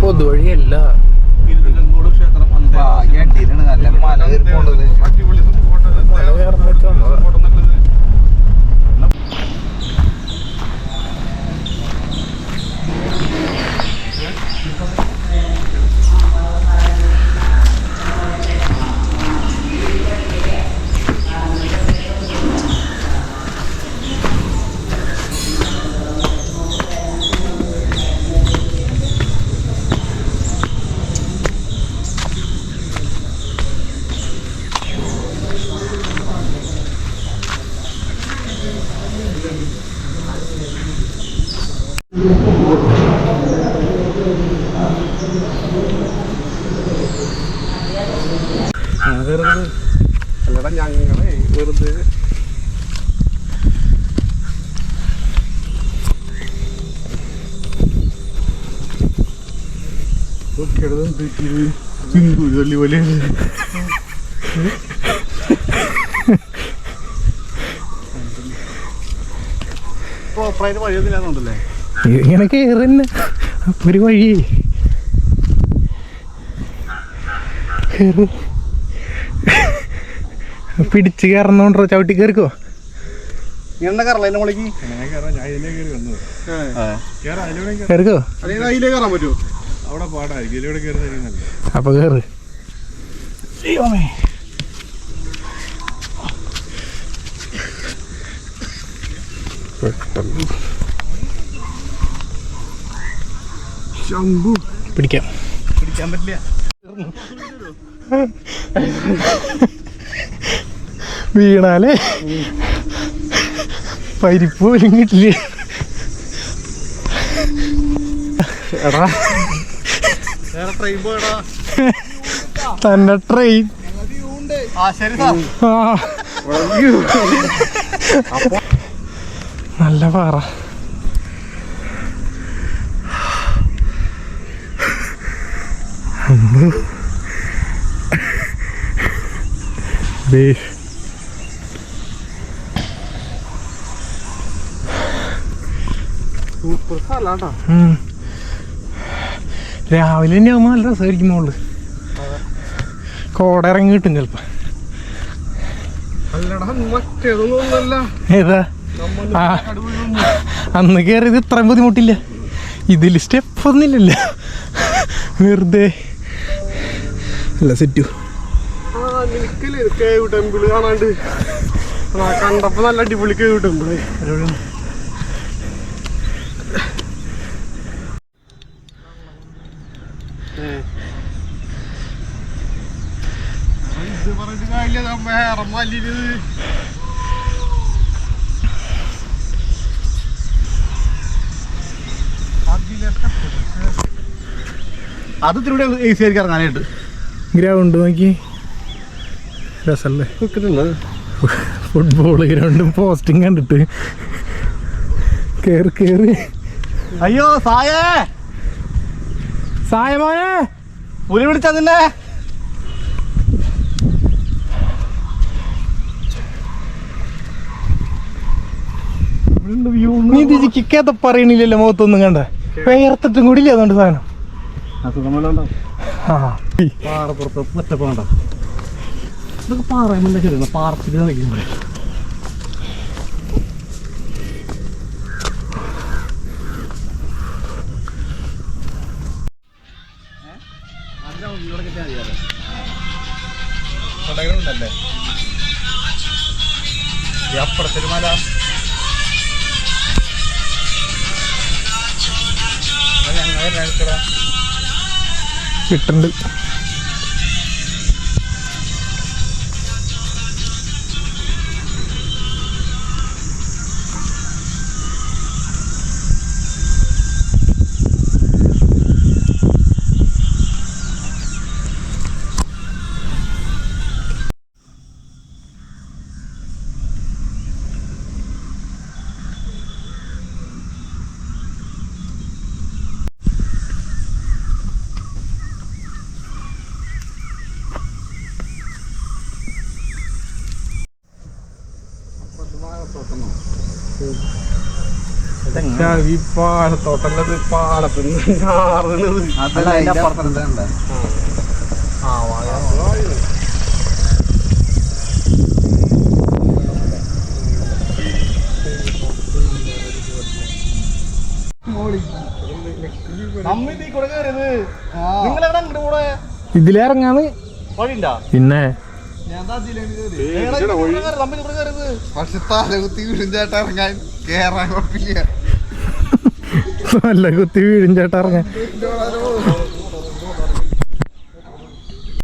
പൊതുവഴിയല്ല. അല്ലടാ ഞങ്ങളെ വെറുതെ തള്ളി പോലെ പ്രോപ്പറായിട്ട് വഴിയൊന്നുമില്ലാന്നുണ്ടല്ലേ. ഇങ്ങനെ കേറുന്നെ ഒരു വഴി കേറ്. പിടിച്ച് കയറുന്നോണ്ടോ ചവിട്ടി കയറിക്കോ. ഇങ്ങനെ കയറല എന്റെ മുകളിലേക്ക് കയറിക്കോ. അതിലേ കയറാൻ പറ്റുമോ? അവിടെ പാടായിരിക്കും, ഇതിലൂടെ കയറുന്നതായിരിക്കും. അപ്പൊ കേറ്. പിടിക്കാൻ പറ്റില്ല. വീണാലേ പരിപ്പ് പോലും കിട്ടില്ലേ. എടാ ട്രെയിൻ പോയടാ. തന്നെ ട്രെയിൻ. നല്ല പാറ. സൂപ്പർ സ്ഥലാട്ടാ. രാവിലെ തന്നെ ആകുമ്പോ നല്ല രസമായിരിക്കും. മോള് കോട ഇറങ്ങി കിട്ടും ചിലപ്പോ. ഏതാ അന്ന് കയറിയത് ഇത്രയും ബുദ്ധിമുട്ടില്ല. ഇതില് സ്റ്റെപ്പ് ഒന്നുമില്ലല്ലോ, വെറുതെ അല്ല സെറ്റു. കേവ് ടെമ്പിള് കാണാണ്ട് കണ്ടപ്പോ നല്ല അടിപൊളി കേവ് ടെമ്പിള്. ഇത് പറഞ്ഞിട്ട് കാര്യമില്ല, വേറെ മല്ലിന് അത് ഇത്തിരി ഈസി ആയിരിക്കും ഇറങ്ങാനായിട്ട്. ഗ്രൗണ്ട് നോക്കി രസല്ലേ. ഫുട്ബോൾ ഗ്രൗണ്ടും പോസ്റ്റും കണ്ടിട്ട് കേറി കേറി. അയ്യോ സായേ, സായമോനെ പുലി പിടിച്ചാ നിന്നെ. നീ ഇതിക്കകത്ത് പറയണില്ലല്ലോ, മുഖത്തൊന്നും കണ്ട വേർത്തിട്ടും കൂടി ഇല്ല. അതുകൊണ്ട് സാധനം പാറപ്പുറത്ത് ഒറ്റപ്പാണ്ട ഇതൊക്കെ പാറയുമ്പോൾ ചെറിയ പാറത്തിൽ കളിക്കുമ്പോൾ ഉണ്ടല്ലേ അപ്പുറത്തൊരു മല. കിട്ടുന്നുണ്ട്. ഈ പാടത്തോട്ടല്ലത് പാടത്ത് നാറുന്നത് ഇതിലിറങ്ങാന്ന് പിന്നെ പക്ഷെ തലകുത്തി വീടും ചേട്ടാ ഇറങ്ങാൻ കേറാൻ കുഴപ്പമില്ല. നല്ല കുത്തി വീഴും ചേട്ടാ ഇറങ്ങാൻ.